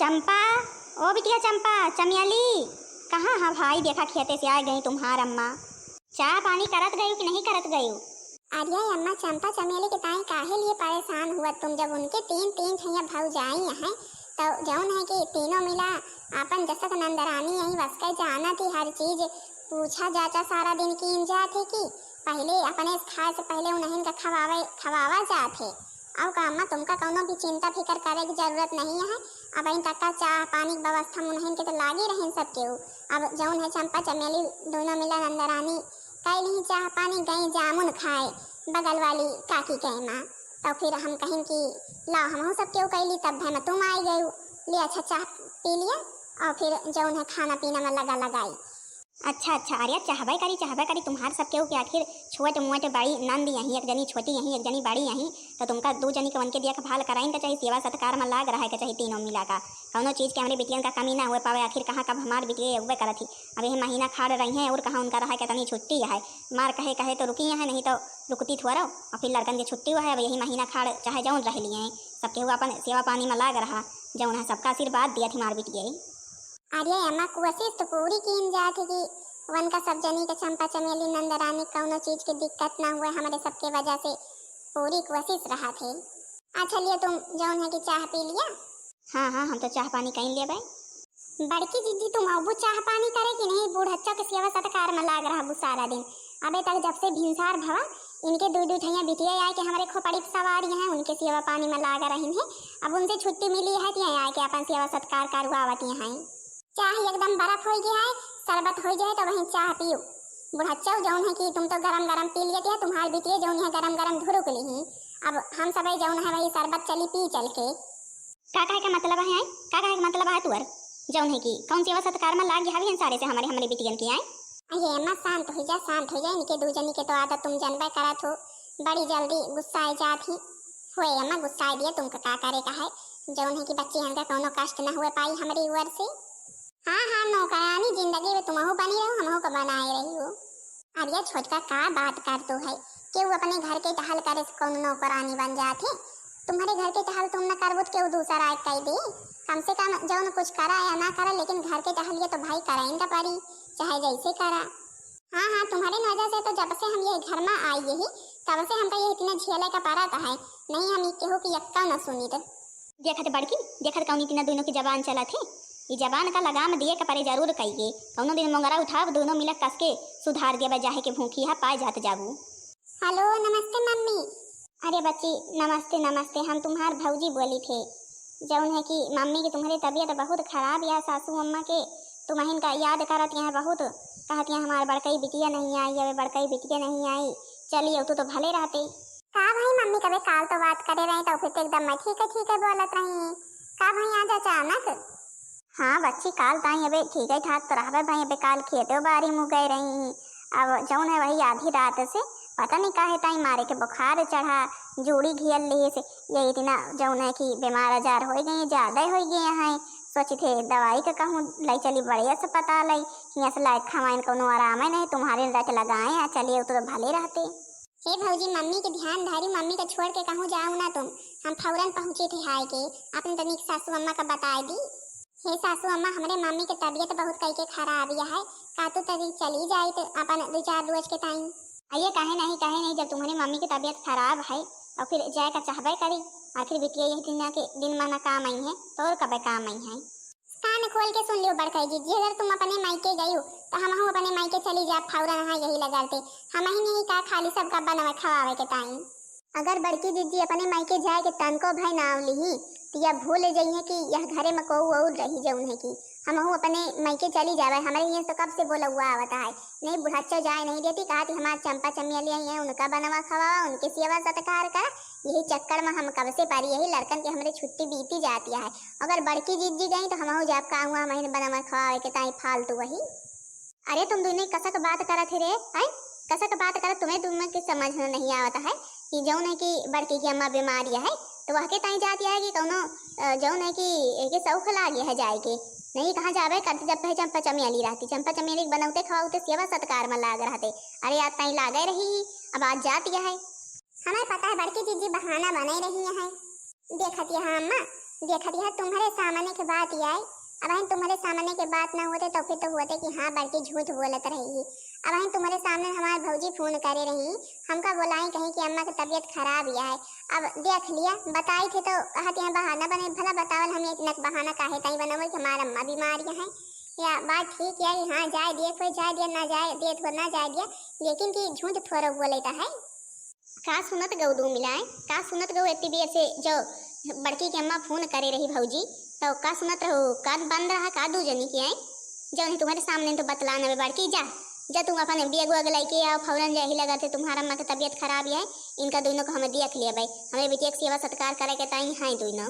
चंपा, ओ बिटिया चंपा, चमियाली कहाँ? हाँ भाई, देखा खेते से आ गई तुम्हार अम्मा। चाय पानी करत गई कि नहीं करत गई? अरे अम्मा, चंपा चमेली के ताई काहे लिए परेशान हुआ तुम? जब उनके तीन तीन छैया भौजाई हैं तो जौन है कि तीनों मिला अपन जसक नंदरानी यही बस के जाना थी, हर चीज पूछा जाचा सारा दिन की इंजा थे कि पहले अपने खाए से पहले उन्हें का खवावा जाते। अब का अम्मा, तुमका कौनो भी चिंता फिकर करे की जरूरत नहीं है। अब इन तक चाह पानी की व्यवस्था उन्हें के तो लागी रहे सबके। अब जौन है चंपा चमेली दोनों मिला नंदरानी कैली चाह पानी गई जामुन खाए बगल वाली काकी के माँ। तो फिर हम कहें कि लाओ हम सब क्यों कैली, तब भाई तुम आई गई ले अच्छा चाह पी लिया और फिर जौन है खाना पीना में लगाई। अच्छा, अरे चाहबे करी तुम्हार सब केहू के आखिर छोटे मोटे बड़ी नंद यहीं, एक जनी छोटी यहीं, एक जनी बड़ी यहीं, तो तुमका दो जनी के वन के दिया भाल कराइन का चाहिए, सेवा सत्कार में लाग रहा है चाहिए तीनों मिला का। कौनो चीज़ के हमारे बिटियन का कमी ना हुए पावे। आखिर कहाँ कब हमार बिटिया उबे करत थी। अब यही महीना खाड़ रही हैं और कहाँ उनका रहा कि तनी छुट्टी है। मार कहे तो रुकी है, नहीं तो रुकती थोड़ा और फिर लड़कन की छुट्टी हुआ है। अब यही महीना खाड़ चाहे जौन रह लिए हैं, सब केहू अपन सेवा पानी में लाग रहा, जौन है सबका आशीर्वाद दिया थी मार बिटिया। अरे अम्मा, कोशिश तो पूरी की जाती कि वन का सब जनी के चंपा चमेली नंदरानी कौनो चीज की दिक्कत ना हुए, हमारे सबके वजह से पूरी कोशिश रहा थे। अच्छा लिए तुम जौन है कि चाह पी लिया? हाँ, हम तो चाह पानी कहीं ले भाई। बड़की दीदी, तुम अब चाह पानी करे कि नहीं? बूढ़च्चों के सेवा सत्कार में लाग रहा बु सारा दिन। अबे तक जब से भिनसार भवा इनके दो ठैया बिटिया आए के हमारे खोपड़ी सवारी हैं, उनके सेवा पानी में लाग रही हैं। अब उनसे छुट्टी मिली है तो आए के अपन सेवा सत्कार करवावती हैं। चाह एकदम बर्फ हो गया है, शरबत हो जाए तो वहीं चाह पियो। बुढ़च्चा जौन है कि तुम तो गरम गरम पी लिए थे, तुम्हारी बिटिया जौन है गरम गरम धुरुक ली। अब हम सब जौन है वही शरबत चली पी चल के। का कहे का मतलब है? का कहे का मतलब है तुअर जौन है कि कौन सेवा सत्कार में लाग गया सारे से हमारे बिटियन की आए? अरे अम्मा, शांत हो जा। इनके दो जनी के तो आदत तुम जनबे करत हो, बड़ी जल्दी गुस्साए जात ही हुए। अम्मा गुस्साए दिए तुमका का करे का है, जौन है कि बच्ची हमका कोनो कष्ट न हुए पाई हमारी ओर से। हाँ, नौकरानी जिंदगी में तुमहू बनी रहो, हमहू को बनाए रही हो। अरे छोटका का बात कर तो है कि वो अपने घर के टहल करे कौन नौकरानी बन जाते? तुम्हारे घर के टहल तुम न करबो तो दूसरा आए कह दे। कम से कम जौन कुछ करा या ना करा, लेकिन घर के टहलिए तो भाई कराइन का पड़ी, चाहे जैसे करा। हाँ, तुम्हारे वजह से तो जब से हम ये घर में आई ही तब से हमका ये इतना झेले का पड़ा था है, नहीं हम केहू की यक्का न सुनी। तो देखत बड़की, देखत कौनी तीना दोनों की जबान चला थे। ये जबान का लगाम दिए के परे जरूर कहिए। कौनो दिन मोंगरा उठाव दोनों मिलक कस के सुधार दिया जाहे के भूखी है पाए जात जाबू। हेलो, नमस्ते मम्मी। अरे बच्ची, नमस्ते। हम तुम्हार भौजी बोली थे। जौन है कि मम्मी की तुम्हारी तबीयत बहुत खराब है, सासू अम्मा के तुम्हें का याद करत यहाँ बहुत, कहती हैं हमारे बड़कई बिटिया नहीं आई, अब बड़कई बिटिया नहीं आई। चलिए तो भले रहते का भाई। मम्मी कभी काल तो बात करे रही तो फिर एकदम मैं ठीक है बोलत रही का भाई आज अचानक? हाँ बच्ची, काल ताई अबे ठीक है ठाक तो रहा भाई। अबे काल खेते बारी मुँह गए रही। अब जौन है वही आधी रात से पता नहीं काहे ताई मारे के बुखार चढ़ा, जोड़ी घियल लिए से ये इतना जौन है कि बीमार आजार हो गए, ज़्यादा हो गए हैं। सोची थे दवाई का कहूँ लाई चली बढ़िया से पता लाई यहाँ से लायक खवाइन कोनो आराम है नहीं, तुम्हारे रख लगाए चलिए तो भले रहते। हे भौजी, मम्मी के ध्यान धारी, मम्मी को छोड़ के कहूँ जाऊँ ना तुम। हम फौरन पहुँचे थे हाय के, अपने तनिक सासू अम्मा का बता दी। हे सासू अम्मा, हमारे मम्मी की तबीयत बहुत कई के खराब है, का तो तभी चली जाए तो अपन 2-4 रोज के टाइम। आइए काहे नहीं, जब तुम्हारी मम्मी की तबीयत खराब है और फिर जाए का चाहबे करी। आखिर बिटिया यही दिन माना काम आई है तो और कब काम आई है। कान खोल के सुन लियो बड़काई जी, अगर तुम अपने मायके गई हो तो हम अपने मायके चली जा फौरन। हाँ यही लगाते हम ही नहीं का खाली सबका बनवा खवावे के टाइम। अगर बड़की दीदी अपने मायके जाए के तन को भाई नाम ली तो यह भूल जाइए कि यह घरे में को और रही जौन है कि हम अपने मायके चली जावे। हमारे यहाँ तो कब से बोला हुआ आवता है, नहीं बुढ़ाचा जाए नहीं देती, कहा थी हमारे चंपा चमेली हैं उनका बनवा खवा, उनके सेवा सत्कार का। यही चक्कर में हम कब से पारी, यही लड़कन की हमारी छुट्टी बीती जाती है। अगर बड़की दीदी गई तो हम जाब का हुआ महीने बनवा खवावे के ताई फालतू वही। अरे तुम दोनों कसक बात करत रे, कसक बात करत तुम्हें की समझ नहीं आवता है कि जौन है कि बड़की की अम्मा बीमारी है तो वह के ताई जाती है कि कौनो जौन है कि एक सौख लागे है जाए के नहीं कहाँ जावे करते। जब पहले चंपा चमेली रहती, चंपा चमेली बनौते खवाते सेवा सत्कार में लाग रहते। अरे आज ताई लागे रही, अब आज जाती है। हमें पता है बड़की दीदी बहाना बना रही है। देखती है अम्मा, देखत यह तुम्हारे सामने के बात ही आई। अब हम तुम्हारे सामने के बात ना होते तो फिर तो होते कि हाँ बल्कि झूठ बोलत रहेगी। अब हम तुम्हारे सामने हमारे भौजी फोन करे रही, हमका बोलाई कहीं कि अम्मा की तबीयत खराब ही है। अब देख लिया बताई थे तो कहते हैं बहाना बने, भला बतावल हम इतना बहाना काहे ताई बनावल कि हमारा अम्मा बीमार है या बात ठीक है कि हाँ जाए दिए कोई जाए दिया ना जाए दिए तो ना जाए दिया, लेकिन कि झूठ थोड़ा बोलेता है। का सुनत गौ दू मिलाए, का सुनत गौ इतनी देर से जो बड़की की अम्मा फोन करे रही भौजी, तो का सुनत रहो का बंद रहा का दू जनी की आई जो नहीं तुम्हारे सामने तो बतला न बड़की जा तुम अपन बेग वेग लेके आओ फौरन यही लगा थे तुम्हारा अम्मा की तबीयत खराब है, इनका दोनों को हमें देख लिया भाई, हमें बेटिया की सेवा सत्कार करे के ताई हैं दोनों।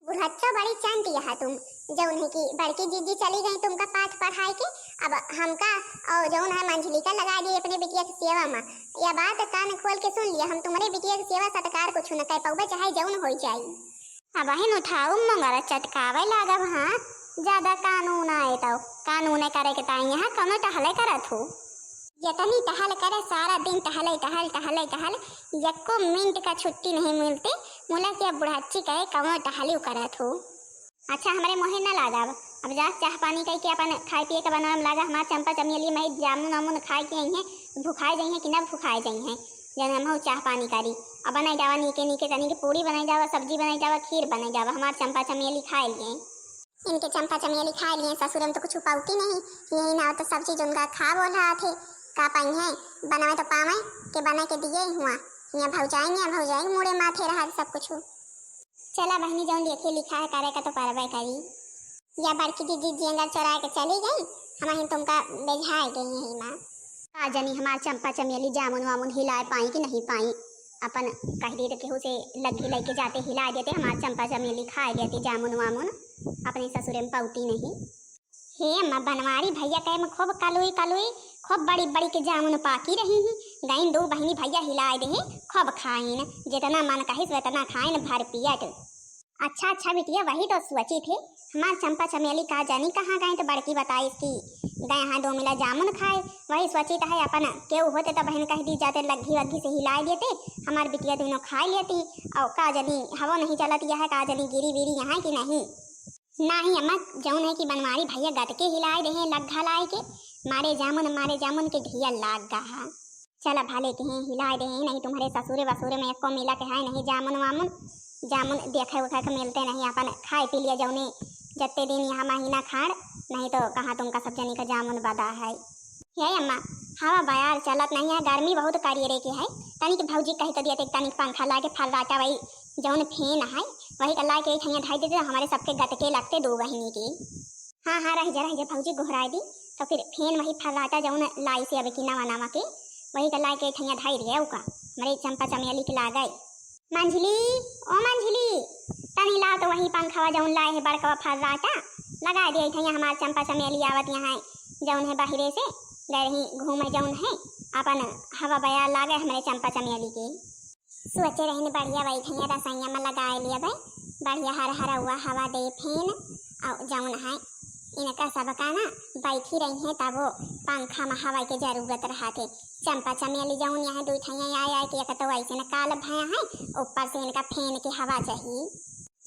बुढ़च्चा बड़ी चांदी है तुम, जौन है कि बड़की जीजी चली गई तुमका पाठ पढ़ाई के, अब हमका और जौन है मंझली का लगा दी अपने बिटिया की सेवा में। यह बात कान खोल के सुन लिया, हम तुम्हारे बिटिया की सेवा सत्कार कुछ न कह पाऊबे चाहे जौन हो जाए। अब बहन उठाओ मंगरा चटकावे लागब, हाँ ज्यादा कानून आए तो कानून करे के ताई यहाँ कौनो टहले करत हो, जतनी टहल करे सारा दिन टहले टहल टहले टहल, यक्को मिनट का छुट्टी नहीं मिलती। मुला क्या बुढ़ाची कहे कौनो टहली करत हो। अच्छा हमारे मोहे न लागब, अब जा चाह पानी कह के अपन खाए पिए के बनावे में लागा, हमार चंपा चमेली मैं जामुन वामुन खाए के आई हैं, भूखाए जाई हैं कि न भूखाए जाई हैं, जन हम चाह पानी करी अब बनाई जावा नीके नीके तनी के पूरी बनाई जावा, सब्जी बनाई जावा, खीर बनाई जावा, हमार चंपा चमेली खाए लिए। इनके चंपा चमेली खा लिए ससुर में तो कुछ पाउती नहीं, यही ना तो सब चीज उनका खा बोल रहा थे का पाई है बनावे तो पावे के बना के दिए हुआ यहाँ भौजाई मुड़े माथे रहा सब कुछ। चला बहनी जौन लिखे लिखा है करे का तो परवे करी, या बड़की दीदी जिंगा चोरा के चली गई, हम तुमका बेझाए गई यही माँ। का जनी हमार चंपा चमेली जामुन वामुन हिलाए पाई कि नहीं पाई, अपन कह दी तो केहू से लग्गी लेके जाते हिला देते, हमार चंपा चमेली खाए देते जामुन वामुन, अपने ससुरे में पाउती नहीं। हे अम्मा बनवारी भैया कहे में खूब कलुई कलुई खूब बड़ी बड़ी के जामुन पाकी रही ही, गईन दो बहनी भैया हिलाए दे खूब खाइन, जितना मन कहिस उतना खाइन भर पियट। अच्छा बिटिया वही तो सोची थे, हमार चंपा चमेली का जानी कहाँ गए तो बड़की बताई कि गए यहाँ 2 मिला जामुन खाए, वही सोची है अपन केहू होते तो बहन कह दी जाते लग्घी वग्घी से हिलाए देते, हमार बिटिया दोनों खा लेती, और का जानी हवा नहीं चलती है, का जानी गिरी बीरी यहाँ कि नहीं अम्मा जौन है कि बनवारी भैया गटके हिलाए रहे लग्घा लाए के मारे जामुन के ढिया लाग गा। चला भाले के हैं हिलाए रहे, नहीं तुम्हारे ससुरे वसुरे में एको मिला के है नहीं जामुन देखे उखे के मिलते नहीं, अपन खाए पी लिया जौने जत्ते दिन यहाँ महीना खाड़, नहीं तो कहाँ तुमका सब जनी का जामुन बदा है। ये अम्मा हवा बयार चलत नहीं है, गर्मी बहुत करिए के है, तनी के भौजी कही तो दिया तनी पंखा ला के फर्राटा वही जौन फेन है वही कल्ला के ठैया ढाई देते, हमारे सबके गटके लगते 2 बहनी की। हाँ रह जा भौजी गोहराई दी तो फिर फेन वही फर्राटा जौन लाई से अब की नवा के वही कल्ला के ठैया ढाई दिया उका हमारे चंपा चमेली के ला गए। मंझली तनी ला तो वही पंखा जौन लाए है बड़का फर्राटा लगा दिया ठैया, हमार चंपा चमेली आवत यहाँ जौन है बाहरे से गए रही घूमे जौन है अपन हवा बयार लागे हमारे चंपा चमेली के, सोचे रहने बढ़िया वही ठैया रसैया में लगाए लिया भाई, बढ़िया हरा हुआ हवा दे फेन और जौन है इनका सबका ना बैठी रही है तब वो पंखा में हवा के जरूरत रहा थे। चंपा चमेली जौन यहाँ 2 ठैया आए के तो वैसे न काल भया है, ऊपर से इनका फेन की हवा चाहिए,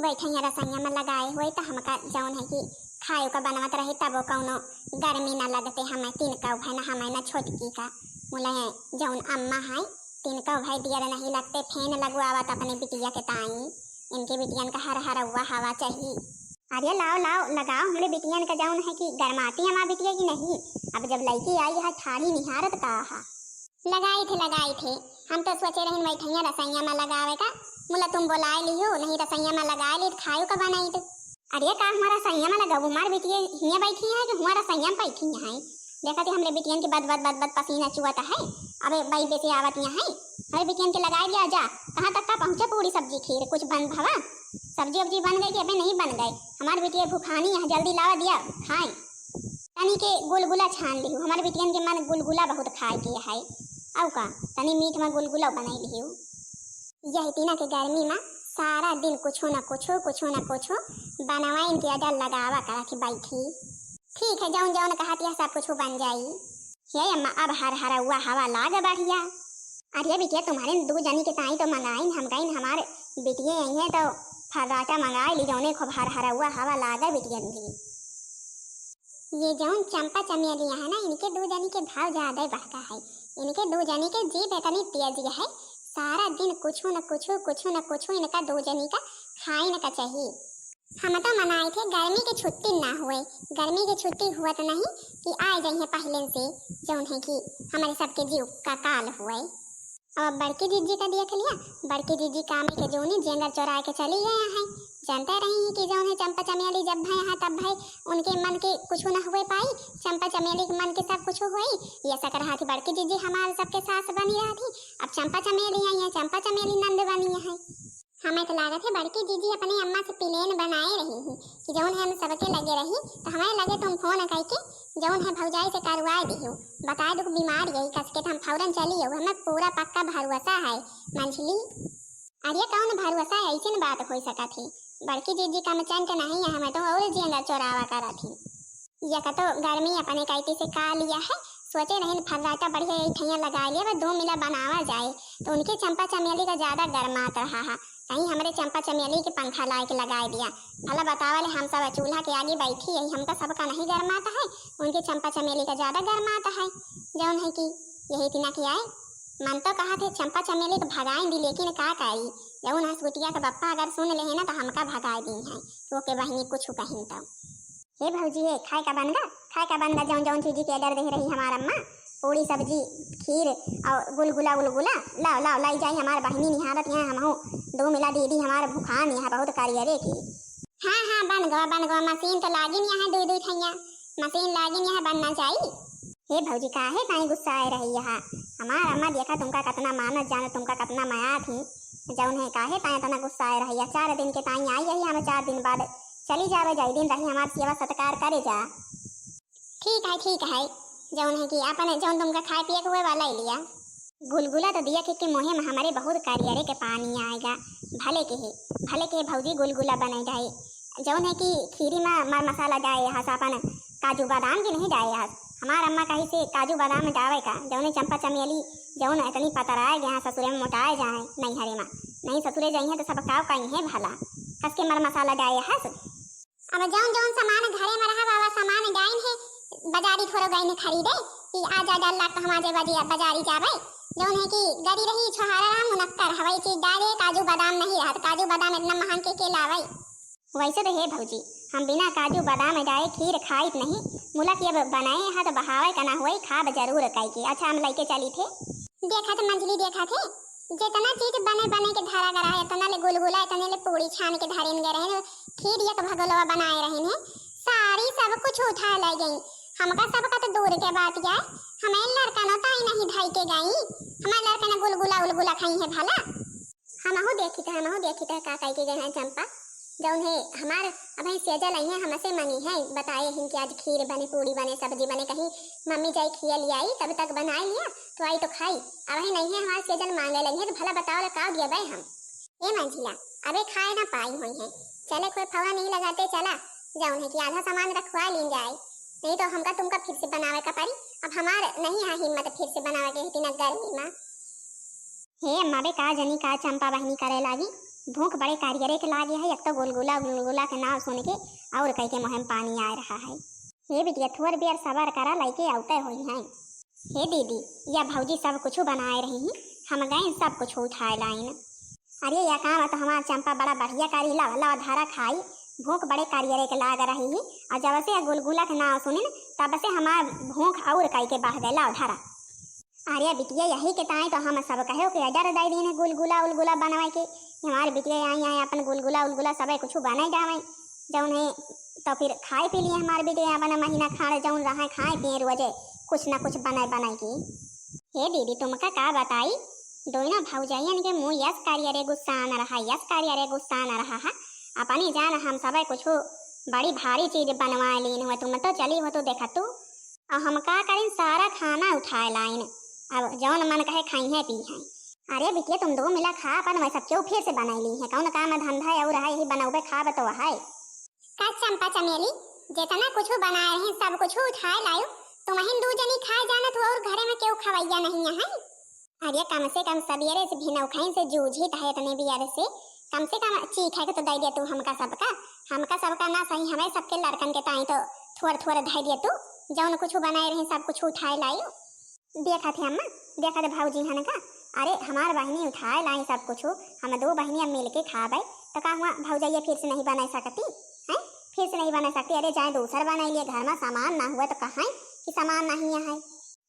वही ठैया रसैया में लगाए हुए तो हमका जौन है कि खाए का बनवत रहे तब वो कौनो गर्मी न लगते, हमें 3 का है ना हमें ना छोटकी का मुला जौन अम्मा है 3 का भाई दिया नहीं लगते, फेन लगवावत अपने बिटिया के ताई, इनके बिटियन का हरा हुआ हवा चाहिए। अरे लाओ लगाओ हमारे बिटियन का जौन है कि गरमाती हमारा बिटिया की नहीं, अब जब लड़की आई है थाली निहारत कहा लगाई थे हम तो सोचे रहे वही ठैया रसैया में लगावे का, मुला तुम बुलाए लियो नहीं रसैया में लगाए ली खायो का बनाई तो। अरे का हमारा सैया में लगाओ, हमारे बिटिया हियाँ बैठी है कि हमारा सैया में बैठी है, देखा थे हमरे बिटियन के बद पसीना चुआता है, अबे बाई बेटे आवत यहाँ है हमारे बिटियन के लगाए लिया जा, कहाँ तक का पहुँचा पूरी सब्जी खीर कुछ बन भवा सब्जी वब्जी बन गई कि अबे नहीं बन गए, हमारे बिटिया भूखानी है जल्दी लावा दिया खाए, तनी के गुलगुला छान ली, हमारे बिटियन के मन गुलगुला बहुत खाए के है, औ का तनी मीठ में गुलगुला बनाई ली यही तीना के गर्मी में सारा दिन कुछ न कुछ बनवा इनके अडर लगावा करा के बैठी, ठीक है जौन कहती है सब कुछ बन जाई। हे अम्मा अब हरा हुआ हवा लाग बढ़िया। अरे बिटिया तुम्हारे 2 जनी के ताई तो मंगाइन हम गईन, हमारे बिटिया आई है तो फर्राटा मंगाए ली जौने खूब हर हरा हुआ हवा लागा बिटिया दी। ये जौन चंपा चमेली है ना, इनके दो जनी के भाव ज्यादा ही बढ़ता है। इनके दो जनी के जीभ इतनी तेज है, सारा दिन कुछ न कुछ इनका दो जनी का खाई न का चाहिए। हम तो मनाए थे गर्मी की छुट्टी ना हुए, गर्मी की छुट्टी हुआ तो नहीं कि आ जाइए पहले से, जौन है कि हमारे सबके जीव का काल हुए। अब बड़की जीजी का देख लिया, बड़की जीजी काम के जोनी जेंगर चोरा के चली गए हैं। जानते रही कि जौन है चंपा चमेली जब भाई यहाँ तब भाई उनके मन के कुछ न हुए पाई, चंपा चमेली के मन के सब कुछ हुई। ये सकर हाथी बड़की जीजी हमारे सबके सास बनी रहा थी, अब चंपा चमेली आई है, चंपा चमेली नंद बनी है। हमें तो लागत है बड़की जीजी अपनी अम्मा से प्लेन बनाए रही है कि जौन है हम सबके लगे रही, तो हमें लगे तुम फोन करके जौन है भौजाई से करवाए दियो, बताए दो बीमार यही कस के हम फौरन चली हो। हमें पूरा पक्का भरोसा है मंझली। अरे कौन भरोसा है, ऐसी बात हो सका थी। बड़की जीजी का चंट नहीं है, हमें तो और जेंगा चोरावा करा थी। यह तो गर्मी अपने कैती से का लिया है, सोचे नहीं फर्राटा बढ़िया ठैया लगा लिया, 2 मिला बनावा जाए तो उनके चंपा चमेली का ज्यादा गर्मात रहा है। कहीं हमारे चंपा चमेली के पंखा ला के लगाए दिया, भला बतावाले हम सब चूल्हा के आगे बैठी है, हमका सबका नहीं गर्माता है, उनके चंपा चमेली का ज्यादा गर्माता है। जौन है कि यही तिना की आए मन तो कहा थे चंपा चमेली को भगाए दी, लेकिन का करी जौन हसगुटिया का बप्पा अगर सुन ले ना तो हमका भगाए दी है, तो के बहनी कुछ कहीं तो हे भौजी है खाए का बनगा जौन जौन चीज के ऑर्डर दे रही हमारा अम्मा, पूरी सब्जी खीर और गुलगुला लाओ लाओ लाई जाई। हमारे बहनी निहारत यहाँ हम 2 मिला दीदी हमारे भूखान यहाँ बहुत कारियरे की। हाँ बन गवा मशीन तो लागिन यहाँ 2 ठैया मशीन लागिन यहाँ बनना चाहिए। हे भौजी काहे काहे गुस्सा आए रही है, हमारा अम्मा देखा तुमका कितना मानत जाने, तुमका कितना माया थी, जौन है काहे ताए तना गुस्सा आए रही है। 4 दिन के ताई आई है, हमें 4 दिन बाद चली जावे, जाई दिन रही हमारी सेवा सत्कार करे जा। ठीक है जौन है कि आपने जौन तुमका खाए पिए के हुए वाला ही लिया। गुलगुला तो दिया कि मुँह में हमारे बहुत कारियरे के पानी आएगा, भले के भौजी गुलगुला बने जाए, जौन है कि खीरी में मर मसाला जाए यहाँ से अपन काजू बादाम की नहीं जाए यहाँ हमार अम्मा कहीं से काजू बादाम में जावे का, जौन चंपा चमेली जौन इतनी पतराए यहाँ ससुरे में मोटाए जाए नहीं हरे माँ नहीं ससुरे जाइए तो सब काव कहीं है भला कस के मर मसाला जाए हस। अब जौन सामान घरे में रहा वाला सामान गाइन है बाजारी थोड़ा गई खरीदे कि आ जा लाख तो हमारे बाजारी जावे, जौन है कि गरी रही छोहारा मुनक्कर हवाई चीज डाले, काजू बादाम नहीं रहा, काजू बादाम इतना महंग के लावे। वैसे तो हे भौजी हम बिना काजू बादाम जाए खीर खाई नहीं, मुलक ये बनाए है तो बहावे का ना हुई खाब जरूर कई की। अच्छा हम लेके चली थे, देखा थे मंजली देखा थे जितना चीज बने के धारा करा है, इतना ले गुलगुला इतने ले पूरी छान के धारे गए रहे, खीर एक भगोलवा बनाए रहे हैं, सारी सब कुछ उठा ले गई। हमका सबका तो दूर के बात क्या, हमें लड़का नोता ही नहीं ढाई के गई, हमारे लड़का ने गुलगुला खाई है भला। हमहू देखी थे का कई के गए हैं चंपा, जौन है हमार अब सेजल आई है हमसे मनी है, बताए हैं कि आज खीर बने पूरी बने सब्जी बने, कहीं मम्मी जाई खिया ले आई तब तक बना लिया तो आई तो खाई, अब नहीं है हमारे सेजल मांगे लगी है तो भला बताओ का दिया भाई हम ये मंझिला अबे खाए ना पाई हुई है, चले कोई फवा नहीं लगाते चला, जौन है कि आधा सामान रखवा ली जाए, नहीं तो हमका तुमका फिर से बनावे का पड़ी, अब हमार नहीं है हिम्मत फिर से बनावे के इतना गर्मी में। हे अम्मा बे का जनी का चंपा बहनी करे लागी, भूख बड़े कारियरे के लागे है, एक तो गुलगुला के नाम सुन के और कई के मुँह में पानी आ रहा है। हे बिटिया थोड़ बेर सबर करा लइके आउते हुई हैं। हे दीदी या भौजी सब कुछ बनाए रही हैं, हम गए सब कुछ उठाए लाइन। अरे या काम तो हमारा चंपा बड़ा बढ़िया कारी ला धारा खाई, भूख बड़े कारियरे के लाग रही है, और जब से गुलगुला के नाम सुने तब से हमार भूख और कई के बह गए लाओ धारा। अरे बिटिया यही के ताए तो हम सब कहे कि अडर दाई दिन गुलगुला बनवाए के, हमारे बिटिया आई अपन गुलगुला सब कुछ बनाए जावे, जौन है तो फिर खाए पी लिए हमारे बिटिया अपन महीना खाए जौन रहा खाए पिए रोजे कुछ ना कुछ बनाए की। हे दीदी तुमका का बताई, दोनों भौजाइयन के मुँह यस कारियरे गुस्सा न रहा है, अपनी जान हम सब कुछ बड़ी भारी चीज बनवा लीन हुआ, तुम तो चली हो तो देखा तू, और हम का करें सारा खाना उठाए लाइन, अब जौन मन कहे खाई है पी है। अरे बिटिया तुम 2 मिला खा अपन वैसा क्यों फिर से बनाई ली है, कौन काम धंधा और है यही बनाओगे खा तो है का चंपा चमेली जितना कुछ बनाए हैं सब कुछ उठाए लायो, तुम ही 2 जनी खाए जाना तो और घरे में क्यों खवैया नहीं है। अरे कम से कम सबेरे से भिनौखाई से जूझी है इतने बियर से कम से कम चीख है के तो दे दिया तू हमका सबका ना सही हमें सबके लड़कन के ताई तो थोड़ा थोड़ा दे दिया तू जौन कुछ बनाए रहे सब कुछ उठाए लाइयो। देखा थे अम्मा, देखा थे भाऊजी हन का, अरे हमार बहनी उठाए लाई सब कुछ, हम दो बहनियां मिल के खाबे तो का हुआ भौजैया फिर से नहीं बना सकती है, फिर से नहीं बना सकती। अरे जाए दूसर बना लिए, घर में सामान ना हुआ तो कहाँ कि सामान नहीं है।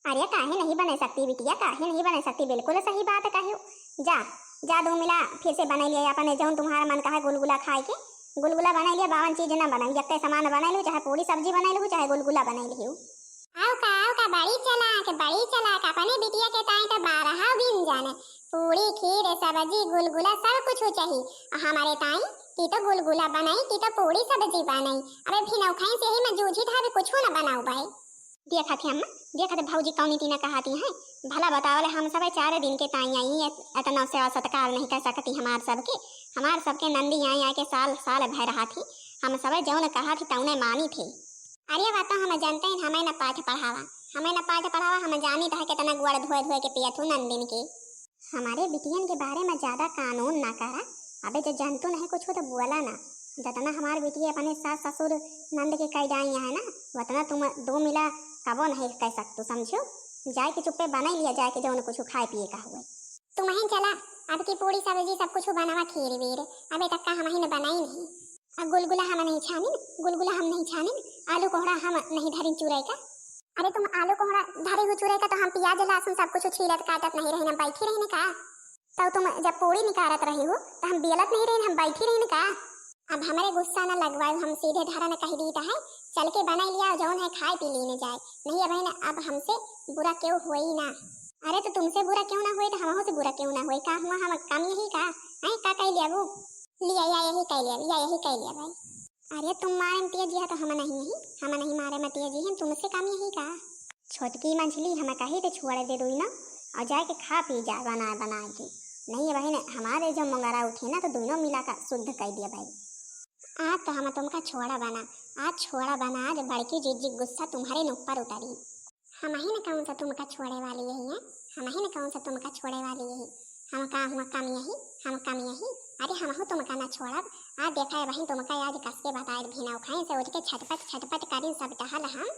अरे काहे नहीं बना सकती बिटिया, काहे नहीं बना सकती, बिल्कुल सही बात कहो। जा जा दो मिला फिर से बना लिया अपने जौन तुम्हारा मन कहा गुलगुला खाए के, गुलगुला बना लिया, 52 चीज ना बनाई, एक सामान बना लू, चाहे पूरी सब्जी बना लू चाहे गुलगुला बना लियो। आओ का बड़ी चला के अपने बिटिया के ताई तो 12 दिन जाने, पूरी खीर सब्जी गुलगुला सब कुछ चाहिए। हमारे ताई की तो गुलगुला बनाई की तो पूरी सब्जी बनाई, अबे फिर खाई से ही मैं जूझी था कुछ ना बनाऊ भाई। देखा थे अम्मा, देखा थे भौजी कौन नीति ना कहती हैं, भला बताओ हम सब 4 दिन के ताई आई इतना सेवा सत्कार नहीं कर सकती हमार सबके नंदी आई आके साल साल भर रहा थी, हम सब जौन कहा थी तौने मानी थी। अरे बात हम जानते हैं, हमें न पाठ पढ़ावा, हम जानी था कितना गुड़ धोए धोए के पिया थू नंदिन के। हमारे बिटियन के बारे में ज्यादा कानून ना करा, अबे जो जंतु नहीं कुछ तो बोला ना, जितना हमारे बिटिया अपने सास ससुर नंद के कई जाई है ना उतना तुम दो मिला कबो नहीं कह सकते, समझो। जाए के चुप्पे बना लिया, जाए के जो कुछ खाए पिए का हुए। तुम ही चला अब की पूरी सब्जी सब कुछ बनावा खीर वीर, अबे तक का हम ही बनाई नहीं। अब गुलगुला हम नहीं छानी, आलू कोहड़ा हम नहीं धरी चूराई का। अरे तुम आलू कोहड़ा धरी हुई चूराई का तो हम प्याज लहसुन सब कुछ छीलत काटत नहीं रही, बैठी रही का। तो तुम जब पूरी निकारत रही हो तो हम बेलत नहीं रही, हम बैठी रही का। अब हमारे गुस्सा न लगवाओ, हम सीधे धारा न कह दी है, चल के बना लिया जौन है खाए पी लेने जाए, नहीं अब हमसे बुरा क्यों हुई ना। अरे तो तुमसे बुरा क्यों ना हुई तो हमहू से बुरा क्यों ना हुई, का हुआ हम कम यही का है का कह लिया वो लिया या यही कह लिया भाई। अरे तुम मारे मतिया जी है तो हम नहीं मारे मतिया जी हैं, तुमसे कम यही का। छोटकी मछली हम कही तो छोड़ दे दो ना और जाके खा पी जा बना के, नहीं बहन हमारे जो मंगरा उठे ना तो दोनों मिला कर शुद्ध कर दिया भाई। आज तो हम तुमका छोड़ा बना, आज बड़की जीजी गुस्सा तुम्हारे ऊपर उतारी। हम ही न कौन सा तुमका छोड़े वाली यही है, हम का हुआ कम यही। अरे हम हो तुमका ना छोड़ब, आज देखा है वही तुमका आज कस के बताए भिना खाए से उठ के छटपट करी सब टहल हम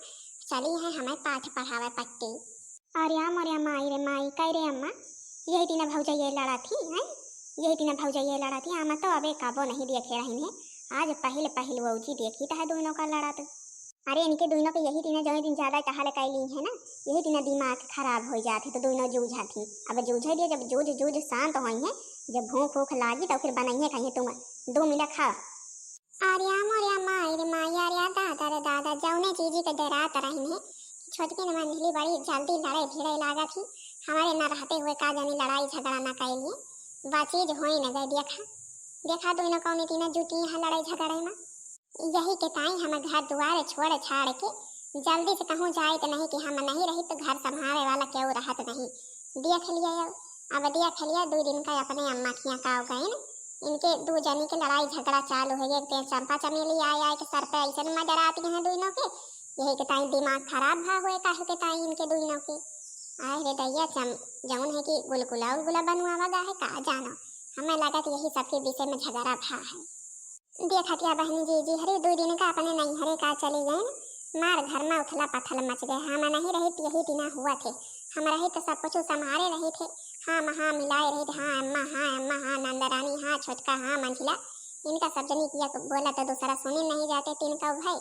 चली है हमें पाठ पढ़ावे पट्टी। अरे माई रे माई कह रे अम्मा, यही तीन भौजैया लड़ा थी आमा तो अबे काबो नहीं देखे रही है, आज पहल वो जी देखी है दोनों का लड़ा। तो अरे इनके दोनों के यही तीन जो दिन ज्यादा टहल कैली है ना, यही तीन दिमाग खराब हो जाते तो दोनों जूझा थी। अब जूझे दिए, जब जूझ शांत हुई है, जब भूख भूख लागी तो फिर बनाइए कहीं तुम 2 मिला खा। आर्या माई रे माई, आर्या दादा रे दादा जौने चीजी के डरात रही है। छोटकी न मंझली बड़ी जल्दी लड़ाई भिड़े लागा थी, हमारे न रहते हुए का जानी लड़ाई झगड़ा न कैलिए, वह चीज हो ही न गई। देखा दोनों कौनी तीन जुटी है लड़ाई झगड़े में, यही के ताई हम घर दुआरे छोड़ छाड़ के जल्दी से कहूँ जाए तो नहीं कि हम नहीं रही तो घर संभाले वाला क्यों रहत नहीं। देख लिया 2 दिन का अपने अम्मा खिया का हो गए न, इनके 2 जनी के लड़ाई झगड़ा चालू हो गया। चंपा चमेली आए के सर पे ऐसे मजा आती है दोनों के, यही के ताई दिमाग खराब भा हुए काहे के ताई इनके दोनों के। आए रे दैया जौन है कि गुलगुला बनवावा गा है का जानो, हमें लगा यही सबके विषय में झगड़ा भा है। देखा क्या बहनी जी हरे 2 दिन का अपने नहीं हरे का चले गए न, मार घर में उथला पथल मच गए। हम नहीं रहे तो यही दिना हुआ थे, हम रहे तो सब कुछ संभाले रहे थे, हाँ मिलाए रहे थे, हाँ अम्मा हाँ नंदरानी हाँ छोटका हाँ मंझिला, इनका सब जनी किया बोला तो दूसरा सुने नहीं जाते तीन का भाई,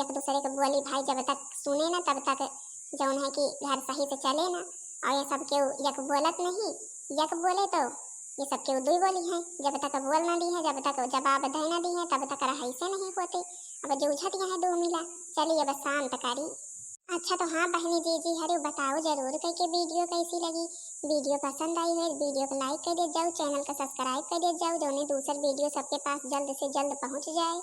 एक दूसरे को बोली भाई जब तक सुने ना तब तक जौन है कि घर सही से चले ना, और ये सब के यक बोलत नहीं, यक बोले तो ये सब के 2 बोली है, जब तक बोल ना दी है, जब तक जवाब दे ना दी है तब तक रही से नहीं होते। अब जूझत यहाँ 2 मिला, चलिए अब शांत करी। अच्छा तो हाँ बहनी जी हरे बताओ जरूर कि वीडियो कैसी लगी, वीडियो पसंद आई है वीडियो को लाइक कर दे जाओ, चैनल का सब्सक्राइब कर दे जाओ, जो दूसरा वीडियो सबके पास जल्द से जल्द पहुँच जाए।